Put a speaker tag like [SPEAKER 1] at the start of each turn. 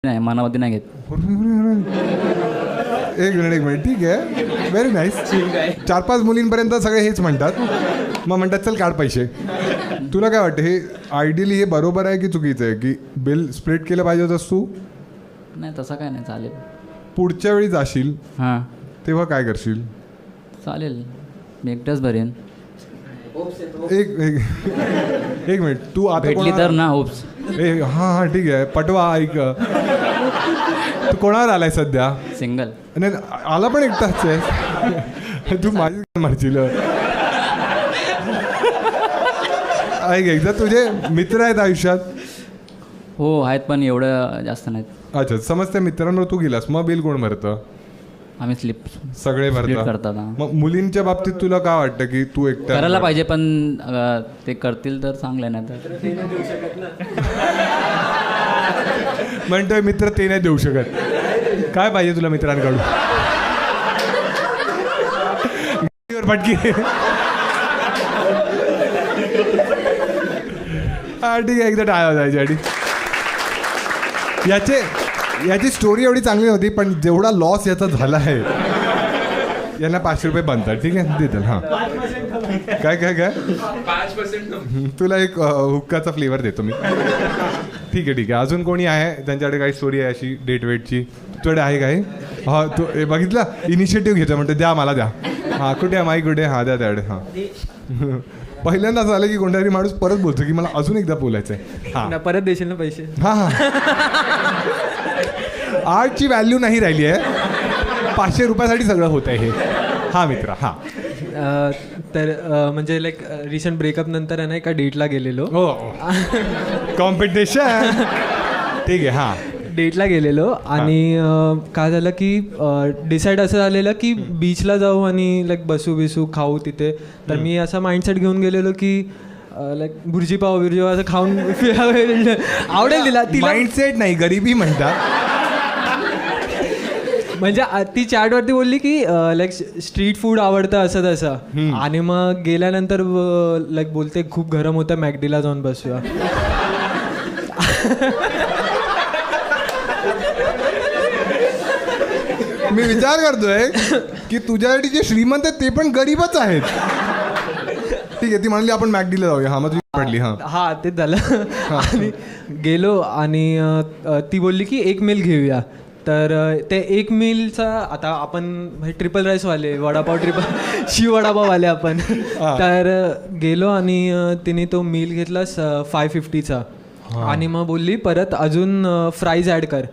[SPEAKER 1] नाही, मनामध्ये नाही घेत.
[SPEAKER 2] एक मिनिट ठीक आहे, व्हेरी नाईस. 4-5 मुलींपर्यंत सगळे हेच म्हणतात, मग म्हणतात चल काढ पैसे. तुला काय वाटतं, हे आयडियली हे बरोबर आहे की चुकीचं आहे, की बिल स्प्लिट केलं पाहिजे होतंस तू?
[SPEAKER 1] नाही तसं काय नाही, चालेल.
[SPEAKER 2] पुढच्या वेळी जाशील
[SPEAKER 1] हां
[SPEAKER 2] तेव्हा काय करशील?
[SPEAKER 1] चालेल, मी एकटाच भरेन.
[SPEAKER 2] एक मिनिट, तू आता
[SPEAKER 1] भेटली तर ना होप्स.
[SPEAKER 2] हां ठीक आहे, पटवा. ऐक, तू कोणावर आलाय सध्या?
[SPEAKER 1] सिंगल.
[SPEAKER 2] नाही, आला पण एकटाच आहे. तू माझी मारशील. ऐक, एकदा तुझे मित्र आहेत आयुष्यात?
[SPEAKER 1] हो आहेत, पण एवढं जास्त नाहीत.
[SPEAKER 2] अच्छा, समज त्या मित्रांवर तू गेलास, मग बिल कोण भरतं?
[SPEAKER 1] आम्ही स्लिप
[SPEAKER 2] सगळे भरतात.
[SPEAKER 1] करतात. हां.
[SPEAKER 2] मग मुलींच्या बाबतीत तुला काय वाटतं की तू एकटा
[SPEAKER 1] करायला पाहिजे, पण ते करतील तर चांगलं नाही तर
[SPEAKER 2] म्हणतोय मित्र ते नाही देऊ शकत. काय पाहिजे तुला मित्रांकडून? फटकी. हा ठीक आहे, एकदा टाळा जायची. याची स्टोरी एवढी चांगली होती, पण जेवढा लॉस याचा झाला आहे, यांना 500 रुपये बनतात. ठीक आहे, देतील. हां काय काय काय 5% तुला एक हुक्काचा फ्लेवर देतो मी. ठीक आहे. अजून कोणी आहे त्यांच्याकडे काही स्टोरी आहे अशी डेट वेटची? तुझ्याकडे आहे काय? हा, तू बघितला, इनिशिएटिव्ह घेतो, म्हणतो द्या मला, द्या. हां, कुठे आहे माई, कुठे? हां, द्या त्याकडे. हां, पहिल्यांदा असं झालं की कोणतरी माणूस परत बोलतो की मला अजून एकदा बोलायचं आहे. हां,
[SPEAKER 3] परत देशील ना पैसे?
[SPEAKER 2] हां आर्टची व्हॅल्यू नाही राहिली आहे, 500 रुपयासाठी सगळं होत आहे हे. हां मित्रा. हां
[SPEAKER 3] तर म्हणजे लाईक रिसेंट ब्रेकअप नंतर आहे ना एका डेटला गेलेलो.
[SPEAKER 2] हो, कॉम्पिटिशन. ठीक आहे. हां,
[SPEAKER 3] डेटला गेलेलो आणि काय झालं की डिसाईड असं झालेलं की बीचला जाऊ आणि लाईक बसू खाऊ तिथे. तर मी असा माइंडसेट घेऊन गेलेलो की लाईक भुर्जीपाव असं खाऊन आवडेल तिला.
[SPEAKER 2] माइंडसेट नाही, गरिबी म्हणतात.
[SPEAKER 3] म्हणजे ती चॅटवरती बोलली की लाईक स्ट्रीट फूड आवडतं असं तसं. आणि मग गेल्यानंतर लाईक बोलते खूप गरम होतं, मॅकडीला जाऊन बसूया.
[SPEAKER 2] मी विचार करतोय की तुझ्यासाठी जे श्रीमंत आहेत ते पण गरीबच आहेत. ठीक आहे, ती म्हणली आपण मॅकडीला जाऊया. हा, मग तुझी पडली. हां
[SPEAKER 3] तेच झालं. आणि गेलो आणि ती बोलली की एक मील घेऊया. तर ते एक मीलचा आता आपण ट्रिपल राईसवाले वडापाव, शिव वडापाववाले आपण. तर गेलो आणि तिने तो मील घेतला 550चा. आणि मग बोलली परत अजून फ्राईज ॲड कर.